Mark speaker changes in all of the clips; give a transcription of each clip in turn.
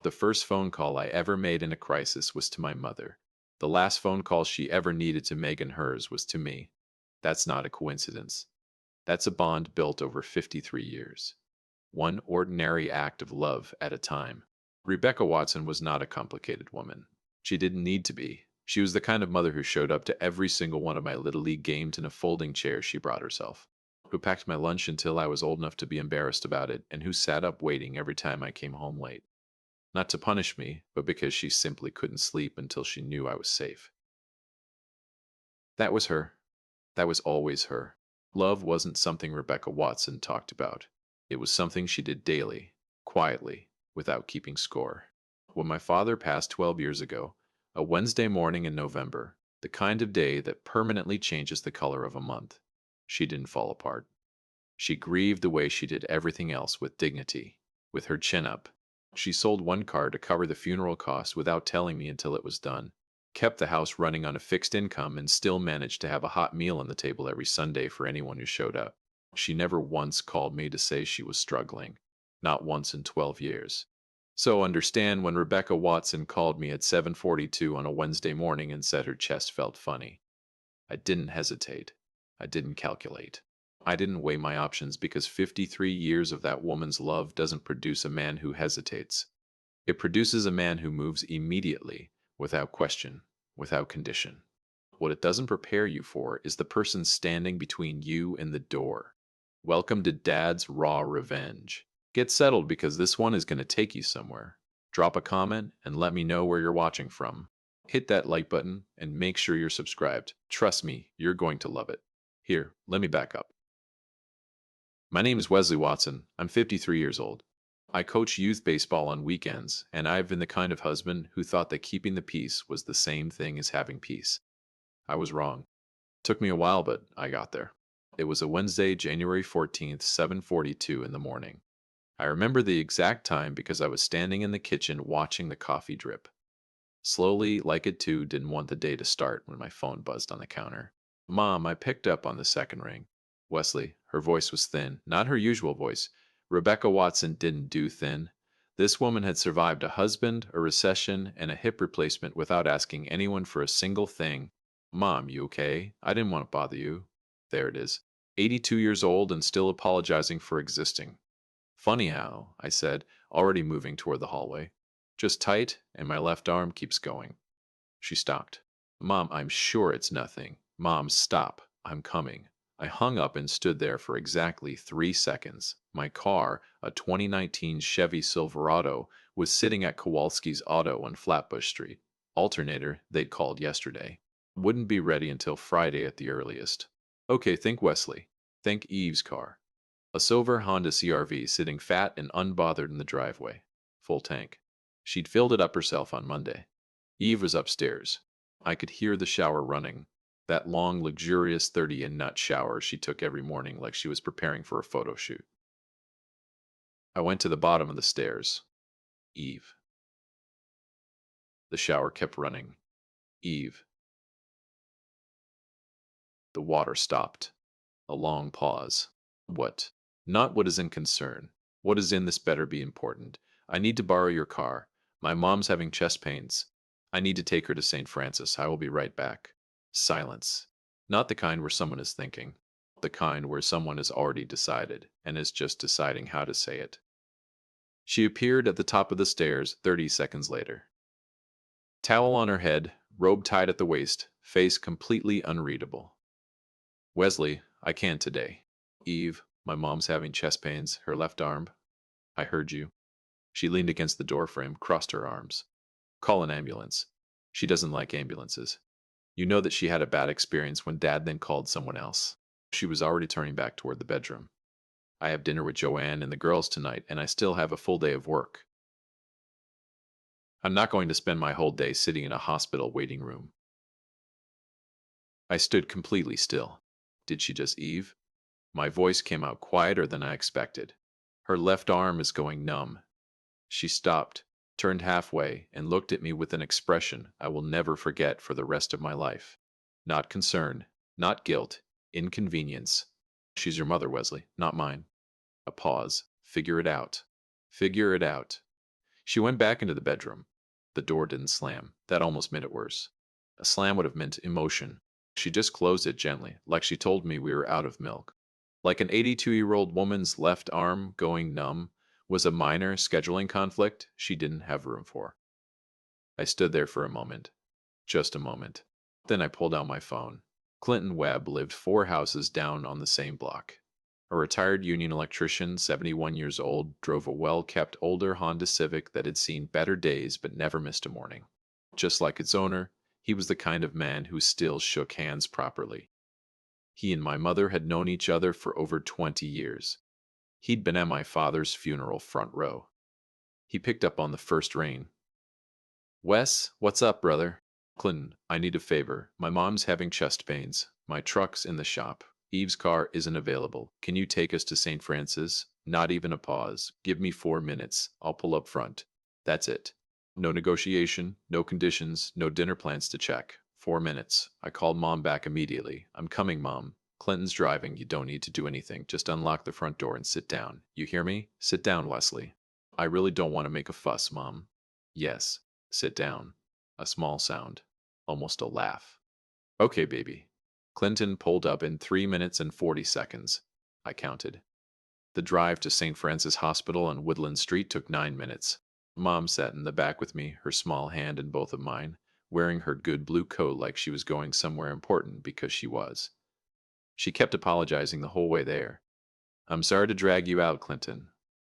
Speaker 1: The first phone call I ever made in a crisis was to my mother. The last phone call she ever needed to make in hers was to me. That's not a coincidence. That's a bond built over 53 years. One ordinary act of love at a time. Rebecca Watson was not a complicated woman. She didn't need to be. She was the kind of mother who showed up to every single one of my Little League games in a folding chair she brought herself, who packed my lunch until I was old enough to be embarrassed about it, and who sat up waiting every time I came home late. Not to punish me, but because she simply couldn't sleep until she knew I was safe. That was her. That was always her. Love wasn't something Rebecca Watson talked about. It was something she did daily, quietly, without keeping score. When my father passed 12 years ago, a Wednesday morning in November, the kind of day that permanently changes the color of a month, she didn't fall apart. She grieved the way she did everything else with dignity, with her chin up. She sold one car to cover the funeral costs without telling me until it was done, kept the house running on a fixed income, and still managed to have a hot meal on the table every Sunday for anyone who showed up. She never once called me to say she was struggling, not once in 12 years. So understand when Rebecca Watson called me at 7:42 on a Wednesday morning and said her chest felt funny. I didn't hesitate. I didn't calculate. I didn't weigh my options because 53 years of that woman's love doesn't produce a man who hesitates. It produces a man who moves immediately, without question, without condition. What it doesn't prepare you for is the person standing between you and the door. Welcome to Dad's raw revenge. Get settled because this one is going to take you somewhere. Drop a comment and let me know where you're watching from. Hit that like button and make sure you're subscribed. Trust me, you're going to love it. Here, let me back up. My name is Wesley Watson. I'm 53 years old. I coach youth baseball on weekends, and I've been the kind of husband who thought that keeping the peace was the same thing as having peace. I was wrong. Took me a while, but I got there. It was a Wednesday, January 14th, 7:42 in the morning. I remember the exact time because I was standing in the kitchen watching the coffee drip. Slowly, like it too, didn't want the day to start when my phone buzzed on the counter. Mom, I picked up on the second ring. Wesley, her voice was thin, not her usual voice. Rebecca Watson didn't do thin. This woman had survived a husband, a recession, and a hip replacement without asking anyone for a single thing. Mom, you okay? I didn't want to bother you. There it is. 82 years old and still apologizing for existing. Funny how, I said, already moving toward the hallway. Just tight, and my left arm keeps going. She stopped. Mom, I'm sure it's nothing. Mom, stop. I'm coming. I hung up and stood there for exactly 3 seconds. My car, a 2019 Chevy Silverado, was sitting at Kowalski's Auto on Flatbush Street. Alternator, they'd called yesterday. Wouldn't be ready until Friday at the earliest. Okay, think Wesley. Think Eve's car. A silver Honda CRV sitting fat and unbothered in the driveway. Full tank. She'd filled it up herself on Monday. Eve was upstairs. I could hear the shower running. That long, luxurious 30-in-nut shower she took every morning like she was preparing for a photo shoot. I went to the bottom of the stairs. Eve. The shower kept running. Eve. The water stopped. A long pause. What? Not what is in concern. What is in this better be important. I need to borrow your car. My mom's having chest pains. I need to take her to St. Francis. I will be right back. Silence. Not the kind where someone is thinking. The kind where someone has already decided and is just deciding how to say it. She appeared at the top of the stairs 30 seconds later. Towel on her head, robe tied at the waist, face completely unreadable. Wesley, I can't today. Eve, my mom's having chest pains, her left arm. I heard you. She leaned against the doorframe, crossed her arms. Call an ambulance. She doesn't like ambulances. You know that she had a bad experience when Dad then called someone else. She was already turning back toward the bedroom. I have dinner with Joanne and the girls tonight, and I still have a full day of work. I'm not going to spend my whole day sitting in a hospital waiting room. I stood completely still. Did she just Eve? My voice came out quieter than I expected. Her left arm is going numb. She stopped, turned halfway, and looked at me with an expression I will never forget for the rest of my life. Not concern, not guilt, inconvenience. She's your mother, Wesley, not mine. A pause. Figure it out. Figure it out. She went back into the bedroom. The door didn't slam. That almost made it worse. A slam would have meant emotion. She just closed it gently, like she told me we were out of milk. Like an 82-year-old woman's left arm going numb was a minor scheduling conflict she didn't have room for. I stood there for a moment. Just a moment. Then I pulled out my phone. Clinton Webb lived 4 houses down on the same block. A retired union electrician, 71 years old, drove a well-kept older Honda Civic that had seen better days but never missed a morning. Just like its owner, he was the kind of man who still shook hands properly. He and my mother had known each other for over 20 years. He'd been at my father's funeral front row. He picked up on the first ring. Wes, what's up, brother? Clinton, I need a favor. My mom's having chest pains. My truck's in the shop. Eve's car isn't available. Can you take us to St. Francis? Not even a pause. Give me 4 minutes. I'll pull up front. That's it. No negotiation, no conditions, no dinner plans to check. 4 minutes. I called Mom back immediately. I'm coming, Mom. Clinton's driving. You don't need to do anything. Just unlock the front door and sit down. You hear me? Sit down, Wesley. I really don't want to make a fuss, Mom. Yes. Sit down. A small sound. Almost a laugh. Okay, baby. Clinton pulled up in 3 minutes and 40 seconds. I counted. The drive to St. Francis Hospital on Woodland Street took 9 minutes. Mom sat in the back with me, her small hand in both of mine, wearing her good blue coat like she was going somewhere important because she was. She kept apologizing the whole way there. I'm sorry to drag you out, Clinton.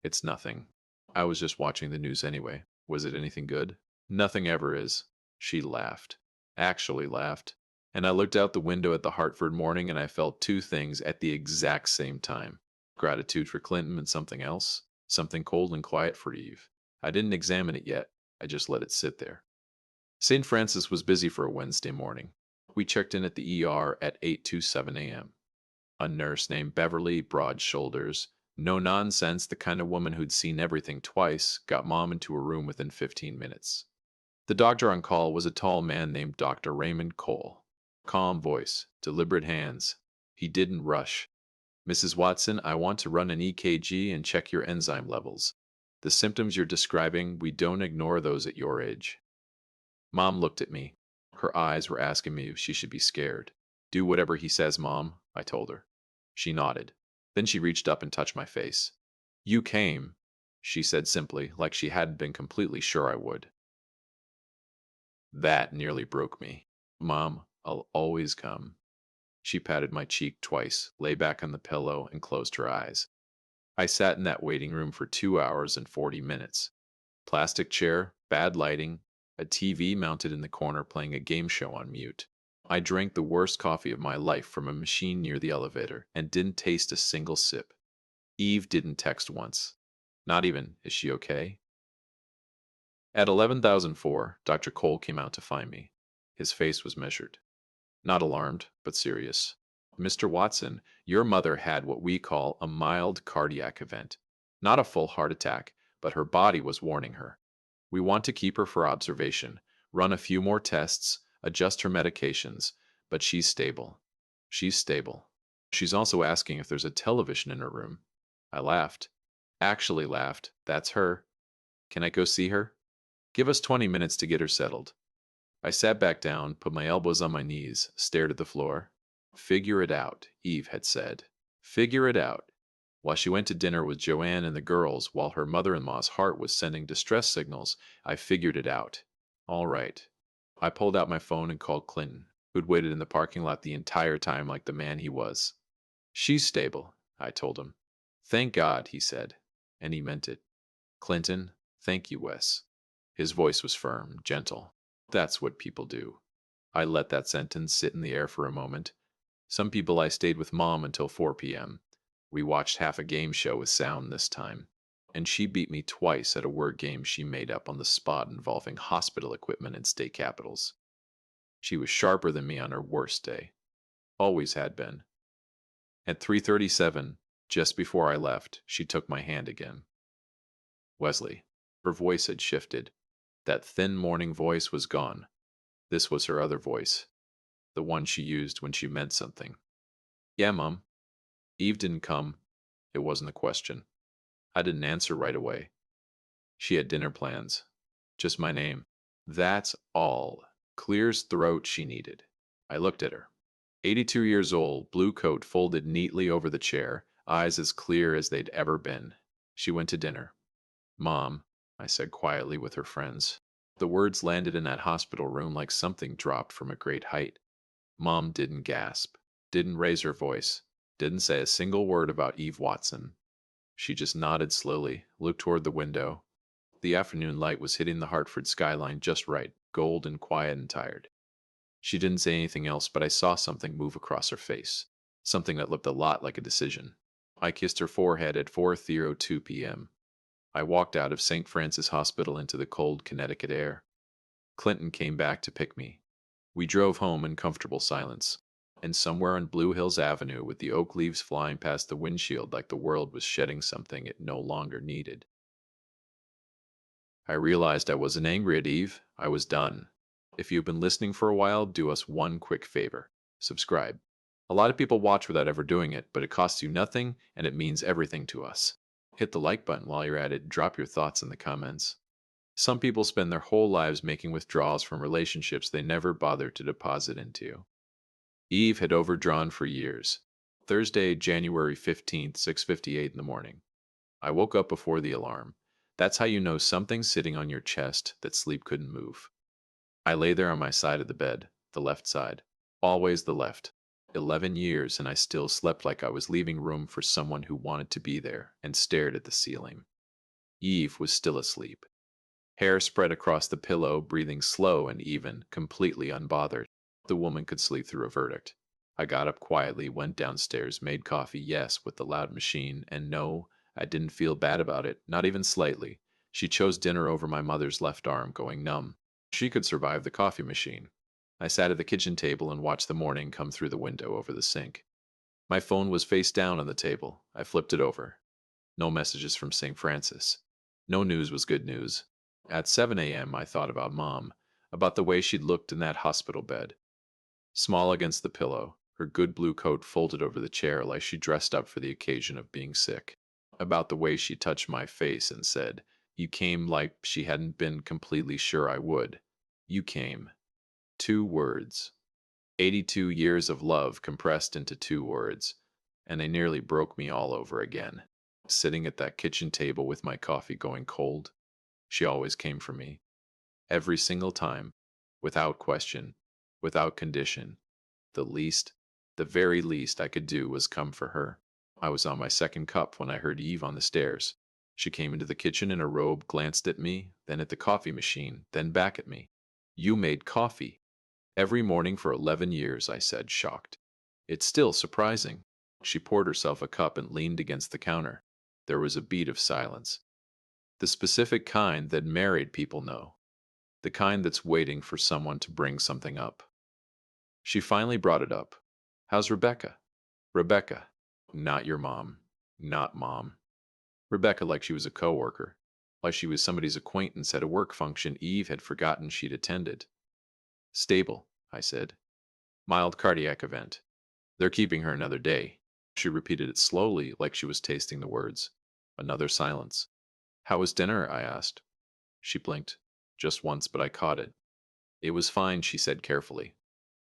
Speaker 1: It's nothing. I was just watching the news anyway. Was it anything good? Nothing ever is. She laughed. Actually laughed. And I looked out the window at the Hartford morning and I felt two things at the exact same time. Gratitude for Clinton and something else. Something cold and quiet for Eve. I didn't examine it yet. I just let it sit there. St. Francis was busy for a Wednesday morning. We checked in at the ER at 8:27 a.m. A nurse named Beverly, broad shoulders, no nonsense, the kind of woman who'd seen everything twice, got Mom into a room within 15 minutes. The doctor on call was a tall man named Dr. Raymond Cole. Calm voice, deliberate hands. He didn't rush. Mrs. Watson, I want to run an EKG and check your enzyme levels. The symptoms you're describing, we don't ignore those at your age. Mom looked at me. Her eyes were asking me if she should be scared. Do whatever he says, Mom, I told her. She nodded. Then she reached up and touched my face. You came, she said simply, like she hadn't been completely sure I would. That nearly broke me. Mom, I'll always come. She patted my cheek twice, lay back on the pillow, and closed her eyes. I sat in that waiting room for 2 hours and 40 minutes. Plastic chair, bad lighting, a TV mounted in the corner playing a game show on mute. I drank the worst coffee of my life from a machine near the elevator and didn't taste a single sip. Eve didn't text once. Not even, is she okay? At 11,004, Dr. Cole came out to find me. His face was measured. Not alarmed, but serious. Mr. Watson, your mother had what we call a mild cardiac event. Not a full heart attack, but her body was warning her. We want to keep her for observation, run a few more tests, adjust her medications, but she's stable. She's stable. She's also asking if there's a television in her room. I laughed. Actually laughed. That's her. Can I go see her? Give us 20 minutes to get her settled. I sat back down, put my elbows on my knees, stared at the floor. Figure it out, Eve had said. Figure it out. While she went to dinner with Joanne and the girls, while her mother-in-law's heart was sending distress signals, I figured it out. All right. I pulled out my phone and called Clinton, who'd waited in the parking lot the entire time like the man he was. She's stable, I told him. Thank God, he said. And he meant it. Clinton, thank you, Wes. His voice was firm, gentle. That's what people do. I let that sentence sit in the air for a moment. Some people I stayed with Mom until 4 p.m. We watched half a game show with sound this time. And she beat me twice at a word game she made up on the spot involving hospital equipment and state capitals. She was sharper than me on her worst day. Always had been. At 3:37, just before I left, she took my hand again. Wesley. Her voice had shifted. That thin morning voice was gone. This was her other voice. The one she used when she meant something. Yeah, Mom. Eve didn't come. It wasn't a question. I didn't answer right away. She had dinner plans. Just my name. That's all. Clear's throat she needed. I looked at her. 82 years old, blue coat folded neatly over the chair, eyes as clear as they'd ever been. She went to dinner. Mom, I said quietly with her friends. The words landed in that hospital room like something dropped from a great height. Mom didn't gasp, didn't raise her voice, didn't say a single word about Eve Watson. She just nodded slowly, looked toward the window. The afternoon light was hitting the Hartford skyline just right, gold and quiet and tired. She didn't say anything else, but I saw something move across her face, something that looked a lot like a decision. I kissed her forehead at 4:02 p.m. I walked out of St. Francis Hospital into the cold Connecticut air. Clinton came back to pick me. We drove home in comfortable silence, and somewhere on Blue Hills Avenue, with the oak leaves flying past the windshield like the world was shedding something it no longer needed, I realized I wasn't angry at Eve. I was done. If you've been listening for a while, do us one quick favor. Subscribe. A lot of people watch without ever doing it, but it costs you nothing and it means everything to us. Hit the like button while you're at it and drop your thoughts in the comments. Some people spend their whole lives making withdrawals from relationships they never bothered to deposit into. Eve had overdrawn for years. Thursday, January 15th, 6:58 in the morning. I woke up before the alarm. That's how you know something's sitting on your chest that sleep couldn't move. I lay there on my side of the bed, the left side. Always the left. 11 years and I still slept like I was leaving room for someone who wanted to be there and stared at the ceiling. Eve was still asleep. Hair spread across the pillow, breathing slow and even, completely unbothered. The woman could sleep through a verdict. I got up quietly, went downstairs, made coffee, yes, with the loud machine, and no, I didn't feel bad about it, not even slightly. She chose dinner over my mother's left arm going numb. She could survive the coffee machine. I sat at the kitchen table and watched the morning come through the window over the sink. My phone was face down on the table. I flipped it over. No messages from St. Francis. No news was good news. At 7 a.m., I thought about Mom, about the way she'd looked in that hospital bed. Small against the pillow, her good blue coat folded over the chair like she dressed up for the occasion of being sick. About the way she touched my face and said, "You came," like she hadn't been completely sure I would. You came. 2 words. 82 years of love compressed into 2 words, and they nearly broke me all over again. Sitting at that kitchen table with my coffee going cold, she always came for me. Every single time, without question, without condition. The least, the very least I could do was come for her. I was on my second cup when I heard Eve on the stairs. She came into the kitchen in a robe, glanced at me, then at the coffee machine, then back at me. "You made coffee." "Every morning for 11 years," I said, shocked. "It's still surprising." She poured herself a cup and leaned against the counter. There was a beat of silence. The specific kind that married people know. The kind that's waiting for someone to bring something up. She finally brought it up. "How's Rebecca?" "Rebecca. Not your mom. Not Mom. Rebecca like she was a coworker. Like she was somebody's acquaintance at a work function Eve had forgotten she'd attended. "Stable," I said. "Mild cardiac event. They're keeping her another day." She repeated it slowly, like she was tasting the words. Another silence. "How was dinner?" I asked. She blinked. Just once, but I caught it. "It was fine," she said carefully.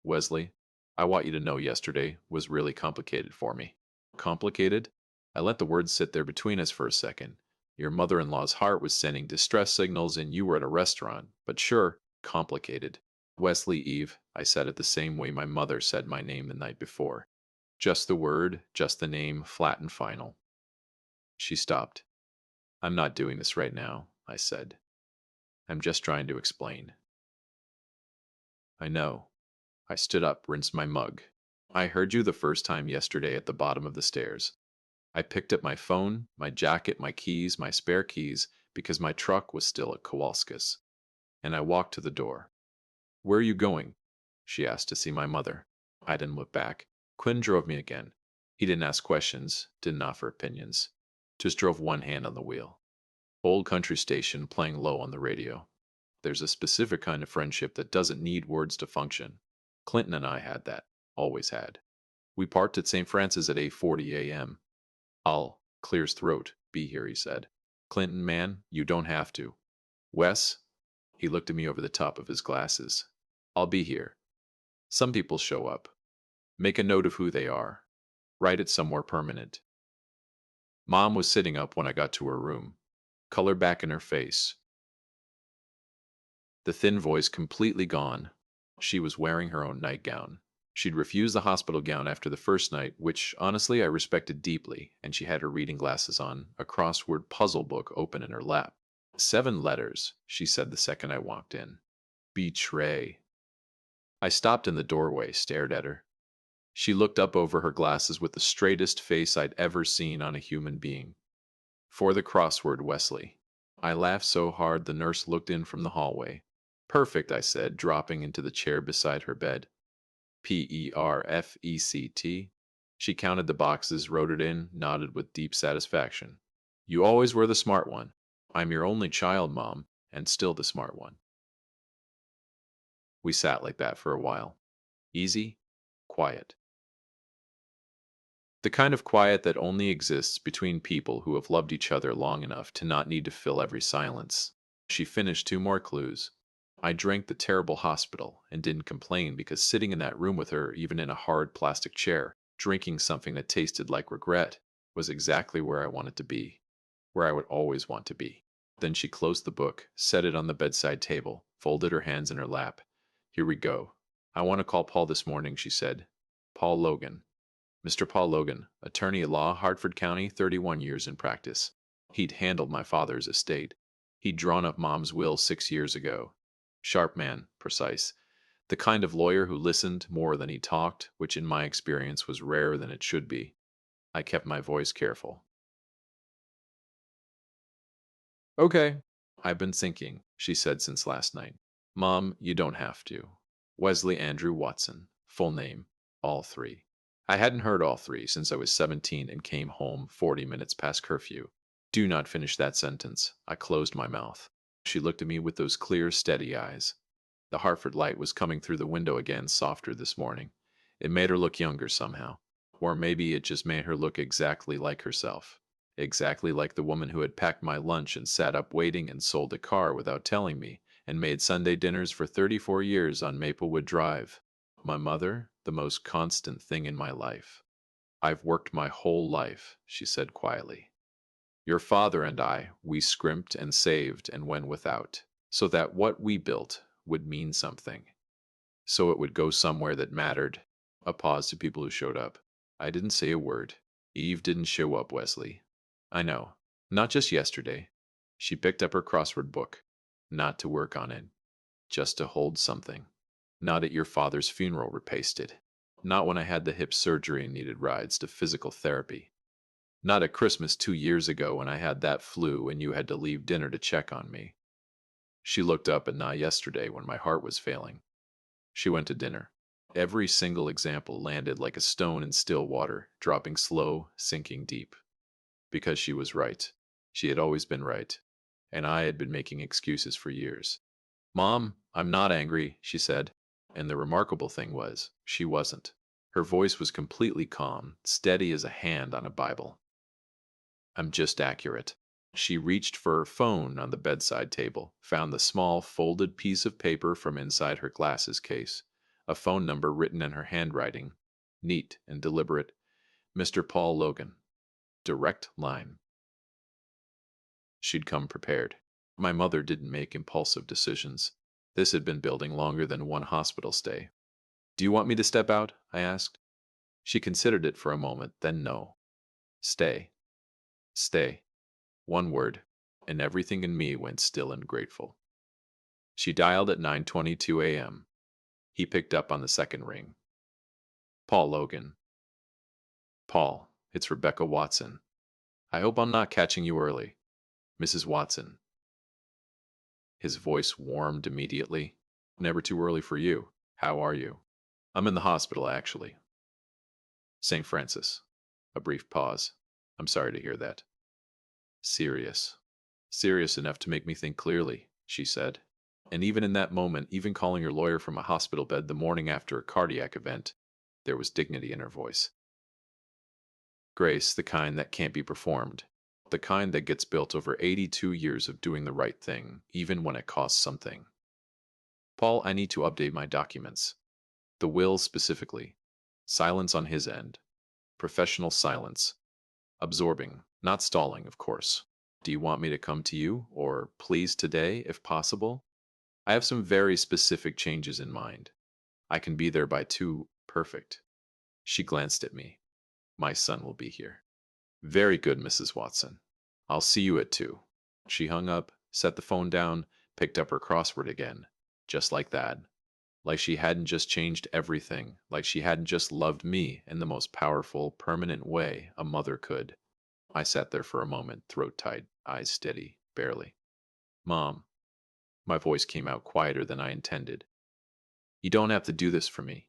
Speaker 1: "Wesley, I want you to know yesterday was really complicated for me." "Complicated?" I let the words sit there between us for a second. Your mother-in-law's heart was sending distress signals and you were at a restaurant. But sure, complicated. "Wesley, Eve," I said it the same way my mother said my name the night before. Just the word, just the name, flat and final. She stopped. "I'm not doing this right now," I said. "I'm just trying to explain." "I know." I stood up, rinsed my mug. "I heard you the first time yesterday at the bottom of the stairs. I picked up my phone, my jacket, my keys, my spare keys, because my truck was still at Kowalski's. And I walked to the door. "Where are you going?" She asked to see my mother. I didn't look back. Quinn drove me again. He didn't ask questions, didn't offer opinions. Just drove one hand on the wheel. Old country station playing low on the radio. There's a specific kind of friendship that doesn't need words to function. Clinton and I had that. Always had. We parked at St. Francis at 8:40 a.m. "I'll clear his throat, be here," he said. Clinton, man, you don't have to. Wes, he looked at me over the top of his glasses. I'll be here. Some people show up. Make a note of who they are. Write it somewhere permanent. Mom was sitting up when I got to her room, color back in her face, the thin voice completely gone. She was wearing her own nightgown. She'd refused the hospital gown after the first night, which honestly I respected deeply, and she had her reading glasses on, a crossword puzzle book open in her lap. 7 letters, she said the second I walked in. Betray. I stopped in the doorway, stared at her. She looked up over her glasses with the straightest face I'd ever seen on a human being. For the crossword, Wesley. I laughed so hard the nurse looked in from the hallway. Perfect, I said, dropping into the chair beside her bed. Perfect. She counted the boxes, wrote it in, nodded with deep satisfaction. You always were the smart one. I'm your only child, Mom, and still the smart one. We sat like that for a while. Easy, quiet. The kind of quiet that only exists between people who have loved each other long enough to not need to fill every silence. She finished 2 more clues. I drank the terrible hospital and didn't complain because sitting in that room with her, even in a hard plastic chair, drinking something that tasted like regret, was exactly where I wanted to be, where I would always want to be. Then she closed the book, set it on the bedside table, folded her hands in her lap. Here we go. I want to call Paul this morning, she said. Paul Logan. Mr. Paul Logan, attorney at law, Hartford County, 31 years in practice. He'd handled my father's estate. He'd drawn up Mom's will 6 years ago. Sharp man, precise. The kind of lawyer who listened more than he talked, which in my experience was rarer than it should be. I kept my voice careful. Okay. I've been thinking, she said since last night. Mom, you don't have to. Wesley Andrew Watson. Full name. All 3. I hadn't heard all 3 since I was 17 and came home 40 minutes past curfew. Do not finish that sentence. I closed my mouth. She looked at me with those clear, steady eyes. The Hartford light was coming through the window again, softer this morning. It made her look younger somehow. Or maybe it just made her look exactly like herself. Exactly like the woman who had packed my lunch and sat up waiting and sold a car without telling me, and made Sunday dinners for 34 years on Maplewood Drive. My mother, the most constant thing in my life. I've worked my whole life, she said quietly. Your father and I, we scrimped and saved and went without, so that what we built would mean something. So it would go somewhere that mattered. A pause to people who showed up. I didn't say a word. Eve didn't show up, Wesley. I know. Not just yesterday. She picked up her crossword book. Not to work on it. Just to hold something. Not at your father's funeral, repasted. Not when I had the hip surgery and needed rides to physical therapy. Not at Christmas 2 years ago when I had that flu and you had to leave dinner to check on me. She looked up and not yesterday when my heart was failing. She went to dinner. Every single example landed like a stone in still water, dropping slow, sinking deep. Because she was right. She had always been right. And I had been making excuses for years. Mom, I'm not angry, she said. And the remarkable thing was, she wasn't. Her voice was completely calm, steady as a hand on a Bible. I'm just accurate. She reached for her phone on the bedside table, found the small, folded piece of paper from inside her glasses case, a phone number written in her handwriting, neat and deliberate. Mr. Paul Logan. Direct line. She'd come prepared. My mother didn't make impulsive decisions. This had been building longer than one hospital stay. Do you want me to step out? I asked. She considered it for a moment, then no. Stay. Stay. One word, and everything in me went still and grateful. She dialed at 9:22 a.m. He picked up on the second ring. Paul Logan. Paul, it's Rebecca Watson. I hope I'm not catching you early. Mrs. Watson. His voice warmed immediately. Never too early for you. How are you? I'm in the hospital, actually. St. Francis. A brief pause. I'm sorry to hear that. Serious. Serious enough to make me think clearly, she said. And even in that moment, even calling her lawyer from a hospital bed the morning after a cardiac event, there was dignity in her voice. Grace, the kind that can't be performed. The kind that gets built over 82 years of doing the right thing, even when it costs something. Paul, I need to update my documents. The will specifically. Silence on his end. Professional silence. Absorbing, not stalling, of course. Do you want me to come to you, or please today, if possible? I have some very specific changes in mind. I can be there by 2. Perfect. She glanced at me. My son will be here. Very good, Mrs. Watson. I'll see you at 2. She hung up, set the phone down, picked up her crossword again. Just like that. Like she hadn't just changed everything, like she hadn't just loved me in the most powerful, permanent way a mother could. I sat there for a moment, throat tight, eyes steady, barely. Mom. My voice came out quieter than I intended. You don't have to do this for me.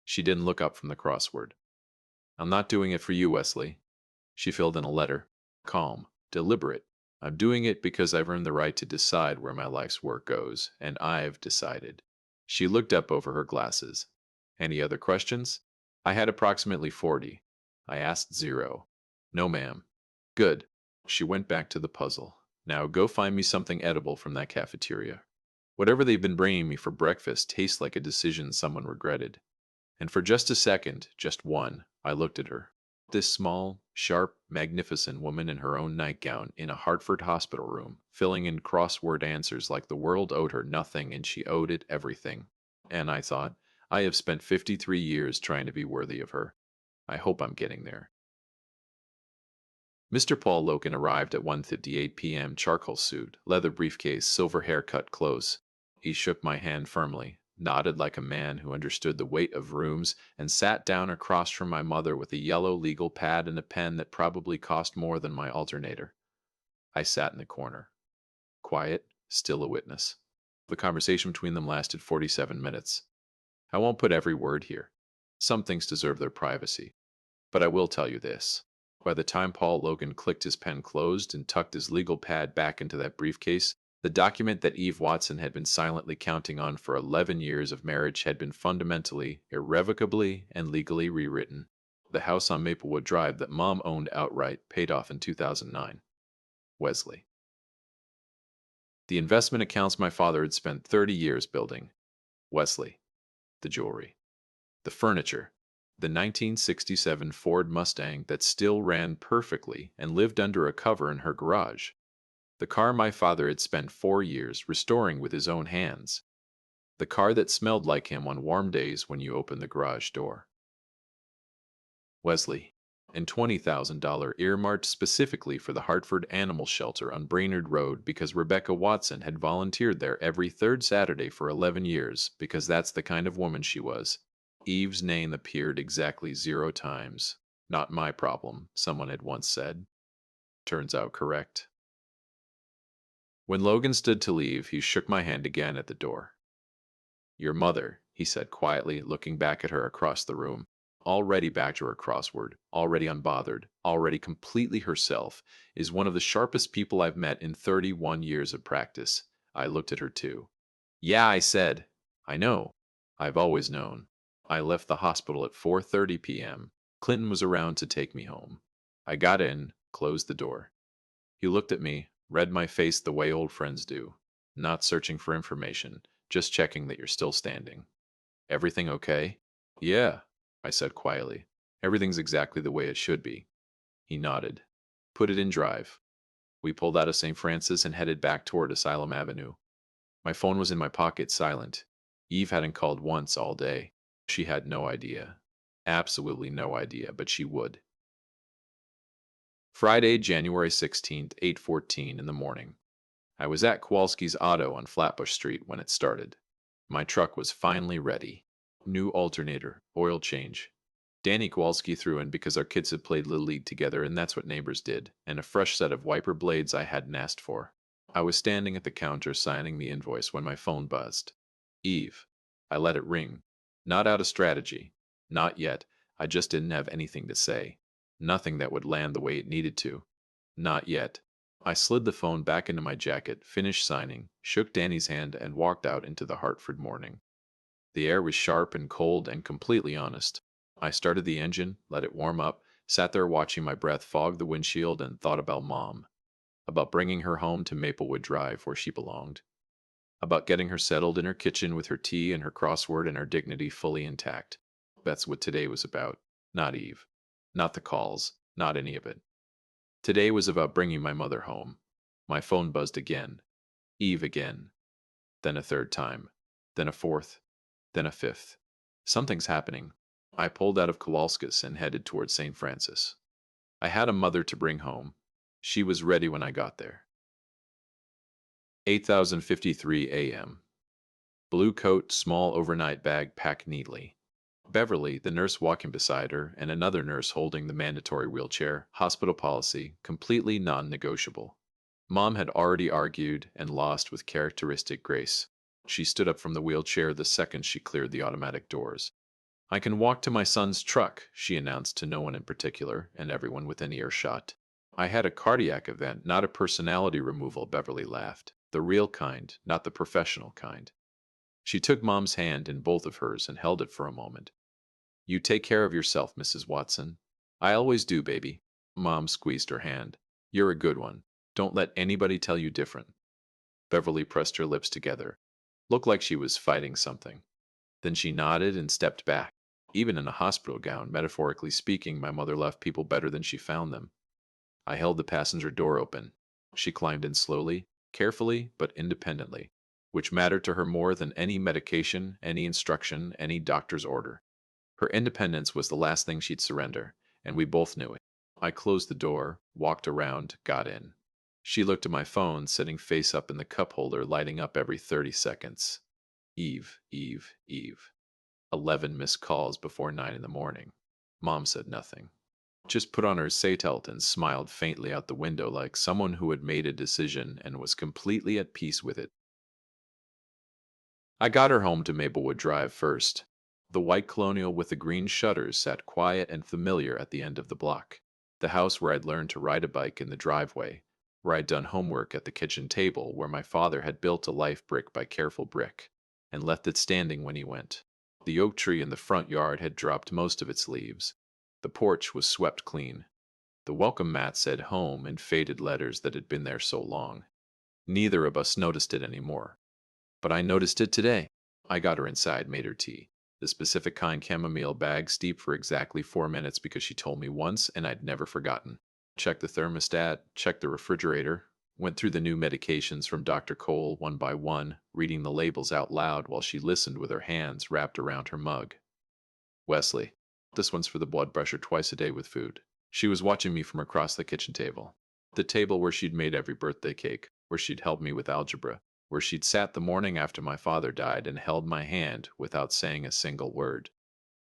Speaker 1: She didn't look up from the crossword. I'm not doing it for you, Wesley. She filled in a letter. Calm, deliberate. I'm doing it because I've earned the right to decide where my life's work goes, and I've decided. She looked up over her glasses. Any other questions? I had approximately 40. I asked 0. No, ma'am. Good. She went back to the puzzle. Now go find me something edible from that cafeteria. Whatever they've been bringing me for breakfast tastes like a decision someone regretted. And for just a second, just one, I looked at her. This small, sharp, magnificent woman in her own nightgown in a Hartford hospital room, filling in crossword answers like the world owed her nothing and she owed it everything. And I thought, I have spent 53 years trying to be worthy of her. I hope I'm getting there. Mr. Paul Logan arrived at 1:58 p.m. Charcoal suit, leather briefcase, silver haircut, clothes. He shook my hand firmly, nodded like a man who understood the weight of rooms, and sat down across from my mother with a yellow legal pad and a pen that probably cost more than my alternator. I sat in the corner. Quiet, still a witness. The conversation between them lasted 47 minutes. I won't put every word here. Some things deserve their privacy. But I will tell you this. By the time Paul Logan clicked his pen closed and tucked his legal pad back into that briefcase, the document that Eve Watson had been silently counting on for 11 years of marriage had been fundamentally, irrevocably, and legally rewritten. The house on Maplewood Drive that Mom owned outright paid off in 2009. Wesley. The investment accounts my father had spent 30 years building. Wesley. The jewelry. The furniture. The 1967 Ford Mustang that still ran perfectly and lived under a cover in her garage. The car my father had spent 4 years restoring with his own hands. The car that smelled like him on warm days when you opened the garage door. Wesley. And $20,000 earmarked specifically for the Hartford Animal Shelter on Brainerd Road because Rebecca Watson had volunteered there every third Saturday for 11 years because that's the kind of woman she was. Eve's name appeared exactly 0 times. Not my problem, someone had once said. Turns out correct. When Logan stood to leave, he shook my hand again at the door. Your mother, he said quietly, looking back at her across the room. Already back to her crossword, already unbothered, already completely herself, is one of the sharpest people I've met in 31 years of practice. I looked at her too. Yeah, I said. I know. I've always known. I left the hospital at 4:30 p.m. Clinton was around to take me home. I got in, closed the door. He looked at me, read my face the way old friends do. Not searching for information, just checking that you're still standing. Everything okay? Yeah, I said quietly. Everything's exactly the way it should be. He nodded. Put it in drive. We pulled out of St. Francis and headed back toward Asylum Avenue. My phone was in my pocket, silent. Eve hadn't called once all day. She had no idea. Absolutely no idea, but she would. Friday, January 16th, 8:14 in the morning. I was at Kowalski's Auto on Flatbush Street when it started. My truck was finally ready. New alternator, oil change. Danny Kowalski threw in because our kids had played Little League together and that's what neighbors did, and a fresh set of wiper blades I hadn't asked for. I was standing at the counter signing the invoice when my phone buzzed. Eve. I let it ring. Not out of strategy. Not yet. I just didn't have anything to say. Nothing that would land the way it needed to. Not yet. I slid the phone back into my jacket, finished signing, shook Danny's hand, and walked out into the Hartford morning. The air was sharp and cold and completely honest. I started the engine, let it warm up, Sat there watching my breath fog the windshield and thought about Mom, about bringing her home to Maplewood Drive where she belonged, about getting her settled in her kitchen with her tea and her crossword and her dignity fully intact. That's what today was about, not Eve, not the calls, not any of it. Today was about bringing my mother home. My phone buzzed again, Eve again, then a third time, then a fourth, then a fifth. Something's happening. I pulled out of Kowalskis and headed toward St. Francis. I had a mother to bring home. She was ready when I got there. 8053 a.m. Blue coat, small overnight bag packed neatly. Beverly, the nurse walking beside her, and another nurse holding the mandatory wheelchair, hospital policy, completely non-negotiable. Mom had already argued and lost with characteristic grace. She stood up from the wheelchair the second she cleared the automatic doors. I can walk to my son's truck, she announced to no one in particular, and everyone within earshot. I had a cardiac event, not a personality removal, Beverly laughed. The real kind, not the professional kind. She took Mom's hand in both of hers and held it for a moment. You take care of yourself, Mrs. Watson. I always do, baby. Mom squeezed her hand. You're a good one. Don't let anybody tell you different. Beverly pressed her lips together. Looked like she was fighting something. Then she nodded and stepped back. Even in a hospital gown, metaphorically speaking, my mother left people better than she found them. I held the passenger door open. She climbed in slowly, carefully, but independently, which mattered to her more than any medication, any instruction, any doctor's order. Her independence was the last thing she'd surrender, and we both knew it. I closed the door, walked around, got in. She looked at my phone, sitting face up in the cup holder, lighting up every 30 seconds. Eve, Eve, Eve. 11 missed calls before 9 in the morning. Mom said nothing. Just put on her seatbelt and smiled faintly out the window like someone who had made a decision and was completely at peace with it. I got her home to Maplewood Drive first. The white colonial with the green shutters sat quiet and familiar at the end of the block. The house where I'd learned to ride a bike in the driveway, where I'd done homework at the kitchen table, where my father had built a life brick by careful brick, and left it standing when he went. The oak tree in the front yard had dropped most of its leaves. The porch was swept clean. The welcome mat said home in faded letters that had been there so long. Neither of us noticed it anymore. But I noticed it today. I got her inside, made her tea. The specific kind chamomile bag steeped for exactly 4 minutes because she told me once and I'd never forgotten. Checked the thermostat, checked the refrigerator, went through the new medications from Dr. Cole one by one, reading the labels out loud while she listened with her hands wrapped around her mug. Wesley, this one's for the blood pressure twice a day with food. She was watching me from across the kitchen table. The table where she'd made every birthday cake, where she'd helped me with algebra, where she'd sat the morning after my father died and held my hand without saying a single word.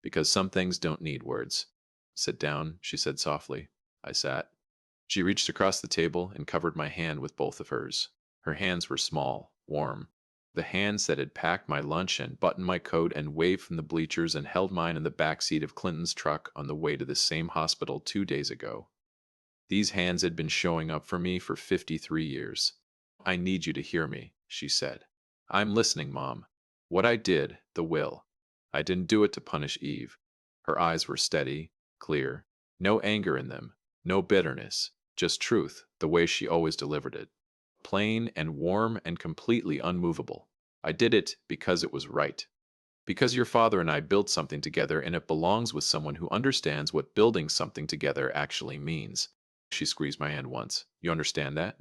Speaker 1: Because some things don't need words. Sit down, she said softly. I sat. She reached across the table and covered my hand with both of hers. Her hands were small, warm. The hands that had packed my lunch and buttoned my coat and waved from the bleachers and held mine in the back seat of Clinton's truck on the way to the same hospital 2 days ago. These hands had been showing up for me for 53 years. I need you to hear me, she said. I'm listening, Mom. What I did, the will. I didn't do it to punish Eve. Her eyes were steady, clear, no anger in them, no bitterness, just truth, the way she always delivered it. Plain and warm and completely unmovable. I did it because it was right. Because your father and I built something together and it belongs with someone who understands what building something together actually means. She squeezed my hand once. You understand that?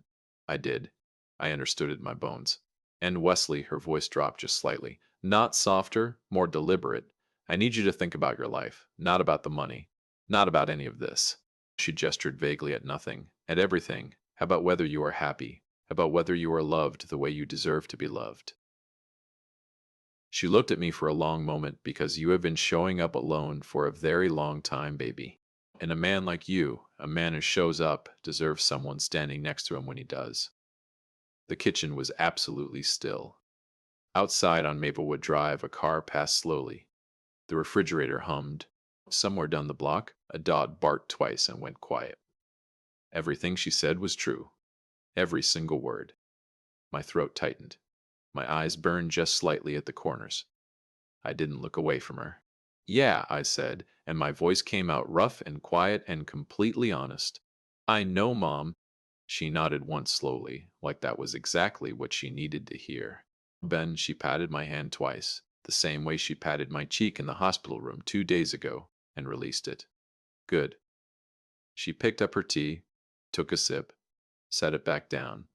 Speaker 1: I did. I understood it in my bones. And Wesley, her voice dropped just slightly. Not softer, more deliberate. I need you to think about your life, not about the money, not about any of this. She gestured vaguely at nothing, at everything, about whether you are happy, about whether you are loved the way you deserve to be loved. She looked at me for a long moment because you have been showing up alone for a very long time, baby. And a man like you, a man who shows up, deserves someone standing next to him when he does. The kitchen was absolutely still. Outside on Maplewood Drive, a car passed slowly. The refrigerator hummed. Somewhere down the block, a dog barked twice and went quiet. Everything she said was true. Every single word. My throat tightened. My eyes burned just slightly at the corners. I didn't look away from her. Yeah, I said, and my voice came out rough and quiet and completely honest. I know, Mom. She nodded once slowly, like that was exactly what she needed to hear. Then she patted my hand twice, the same way she patted my cheek in the hospital room 2 days ago, and released it. Good. She picked up her tea, took a sip, set it back down.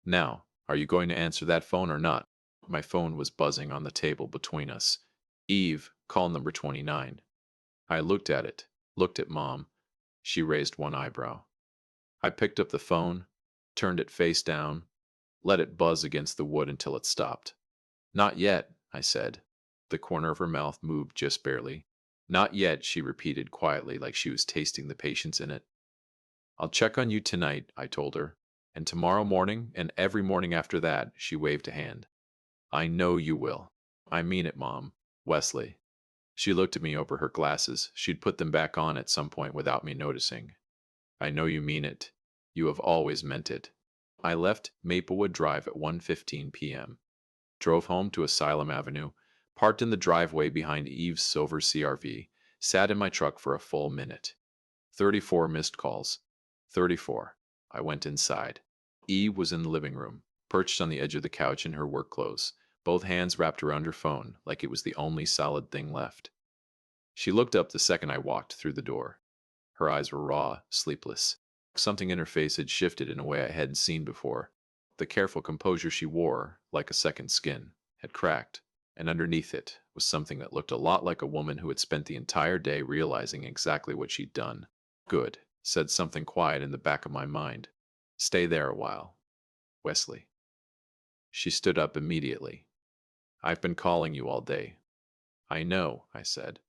Speaker 1: Now, are you going to answer that phone or not? My phone was buzzing on the table between us. Eve, call number 29. I looked at it, looked at Mom. She raised one eyebrow. I picked up the phone, turned it face down, let it buzz against the wood until it stopped. Not yet, I said. The corner of her mouth moved just barely. Not yet, she repeated quietly, like she was tasting the patience in it. I'll check on you tonight, I told her. And tomorrow morning, and every morning after that, she waved a hand. I know you will. I mean it, Mom. Wesley. She looked at me over her glasses. She'd put them back on at some point without me noticing. I know you mean it. You have always meant it. I left Maplewood Drive at 1:15 p.m., drove home to Asylum Avenue, parked in the driveway behind Eve's silver CRV, sat in my truck for a full minute. 34 missed calls. 34. I went inside. Eve was in the living room, perched on the edge of the couch in her work clothes, both hands wrapped around her phone like it was the only solid thing left. She looked up the second I walked through the door. Her eyes were raw, sleepless. Something in her face had shifted in a way I hadn't seen before. The careful composure she wore, like a second skin, had cracked, and underneath it was something that looked a lot like a woman who had spent the entire day realizing exactly what she'd done. Good, said something quiet in the back of my mind. Stay there a while. Wesley. She stood up immediately. I've been calling you all day. I know, I said.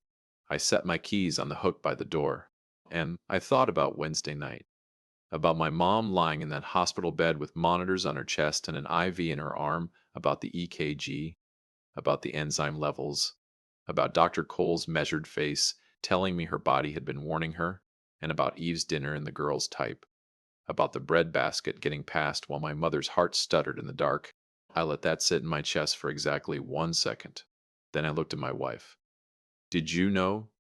Speaker 1: I set my keys on the hook by the door, and I thought about Wednesday night. About my mom lying in that hospital bed with monitors on her chest and an IV in her arm, about the EKG, about the enzyme levels, about Dr. Cole's measured face telling me her body had been warning her, and about Eve's dinner and the girl's type, about the bread basket getting passed while my mother's heart stuttered in the dark. I let that sit in my chest for exactly 1 second. Then I looked at my wife. Did you know?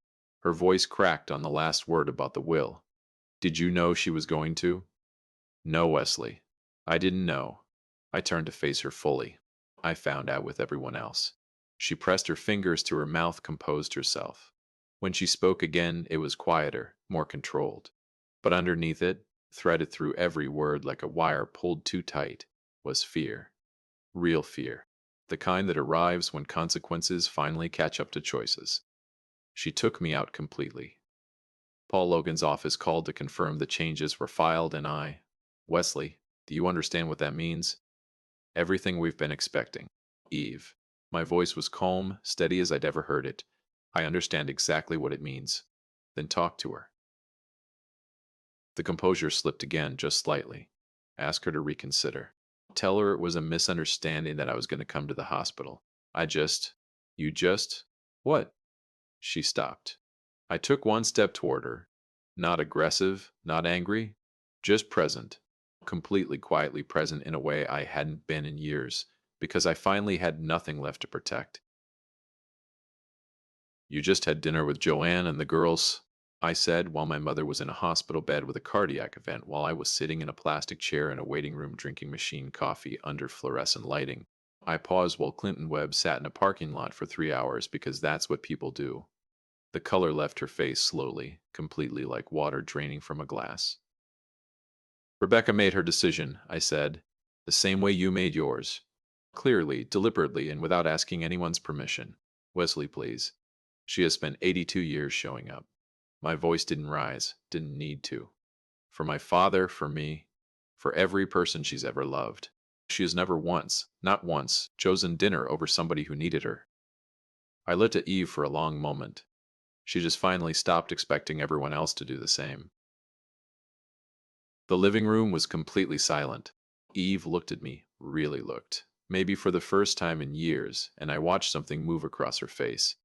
Speaker 1: Her voice cracked on the last word about the will. Did you know she was going to? No, Wesley. I didn't know. I turned to face her fully. I found out with everyone else. She pressed her fingers to her mouth, composed herself. When she spoke again, it was quieter, more controlled. But underneath it, threaded through every word like a wire pulled too tight, was fear. Real fear. The kind that arrives when consequences finally catch up to choices. She took me out completely. Paul Logan's office called to confirm the changes were filed, and Wesley, do you understand what that means? Everything we've been expecting. Eve. My voice was calm, steady as I'd ever heard it. I understand exactly what it means. Then talk to her. The composure slipped again, just slightly. Ask her to reconsider. Tell her it was a misunderstanding that I was going to come to the hospital. You just, what? She stopped. I took one step toward her. Not aggressive, not angry, just present. Completely quietly present in a way I hadn't been in years, because I finally had nothing left to protect. You just had dinner with Joanne and the girls, I said, while my mother was in a hospital bed with a cardiac event, while I was sitting in a plastic chair in a waiting room drinking machine coffee under fluorescent lighting. I paused while Clinton Webb sat in a parking lot for 3 hours because that's what people do. The color left her face slowly, completely like water draining from a glass. Rebecca made her decision, I said, the same way you made yours. Clearly, deliberately, and without asking anyone's permission. Wesley, please. She has spent 82 years showing up. My voice didn't rise, didn't need to. For my father, for me, for every person she's ever loved. She has never once, not once, chosen dinner over somebody who needed her. I looked at Eve for a long moment. She just finally stopped expecting everyone else to do the same. The living room was completely silent. Eve looked at me, really looked, maybe for the first time in years, and I watched something move across her face.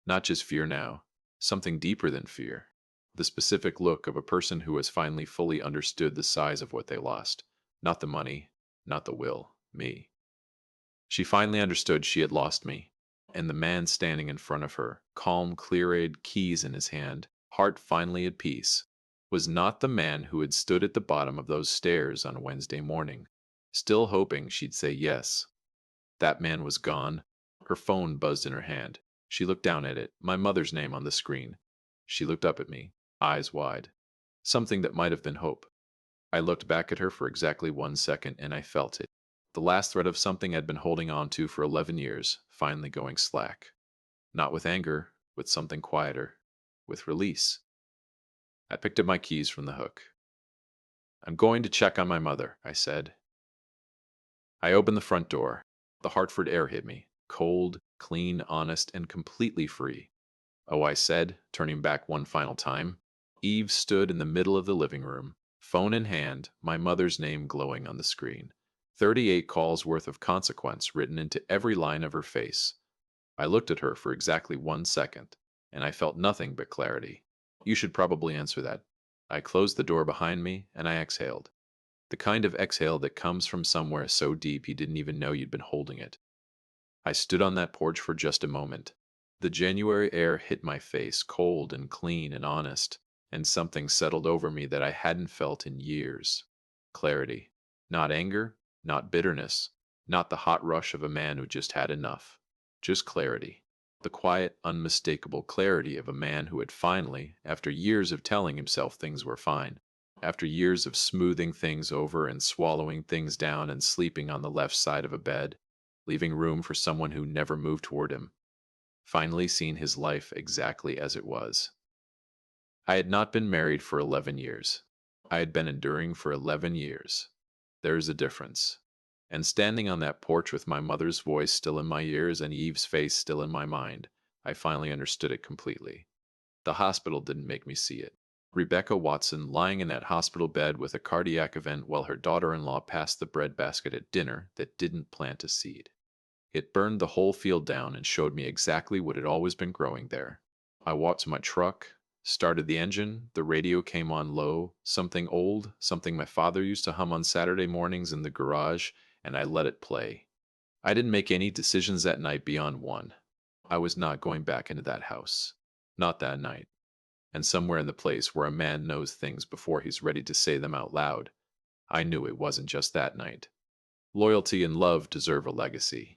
Speaker 1: Not just fear now, something deeper than fear. The specific look of a person who has finally fully understood the size of what they lost. Not the money, not the will, me. She finally understood she had lost me. and the man standing in front of her, calm, clear-eyed, keys in his hand, heart finally at peace, was not the man who had stood at the bottom of those stairs on Wednesday morning, still hoping she'd say yes. That man was gone. Her phone buzzed in her hand. She looked down at it, my mother's name on the screen. She looked up at me, eyes wide. Something that might have been hope. I looked back at her for exactly 1 second, and I felt it. The last thread of something I'd been holding on to for 11 years, finally going slack. Not with anger, with something quieter, with release. I picked up my keys from the hook. I'm going to check on my mother, I said. I opened the front door. The Hartford air hit me, cold, clean, honest, and completely free. Oh, I said, turning back one final time. Eve stood in the middle of the living room, phone in hand, my mother's name glowing on the screen. 38 calls worth of consequence written into every line of her face. I looked at her for exactly 1 second, and I felt nothing but clarity. You should probably answer that. I closed the door behind me, and I exhaled. The kind of exhale that comes from somewhere so deep you didn't even know you'd been holding it. I stood on that porch for just a moment. The January air hit my face, cold and clean and honest, and something settled over me that I hadn't felt in years. Clarity. Not anger, not bitterness, not the hot rush of a man who just had enough. Just clarity. The quiet, unmistakable clarity of a man who had finally, after years of telling himself things were fine, after years of smoothing things over and swallowing things down and sleeping on the left side of a bed, leaving room for someone who never moved toward him, finally seen his life exactly as it was. I had not been married for 11 years. I had been enduring for 11 years. There's a difference. And standing on that porch with my mother's voice still in my ears and Eve's face still in my mind, I finally understood it completely. The hospital didn't make me see it. Rebecca Watson lying in that hospital bed with a cardiac event while her daughter-in-law passed the breadbasket at dinner that didn't plant a seed. It burned the whole field down and showed me exactly what had always been growing there. I walked to my truck, started the engine, the radio came on low, something old, something my father used to hum on Saturday mornings in the garage, and I let it play. I didn't make any decisions that night beyond one. I was not going back into that house. Not that night. And somewhere in the place where a man knows things before he's ready to say them out loud, I knew it wasn't just that night. Loyalty and love deserve a legacy.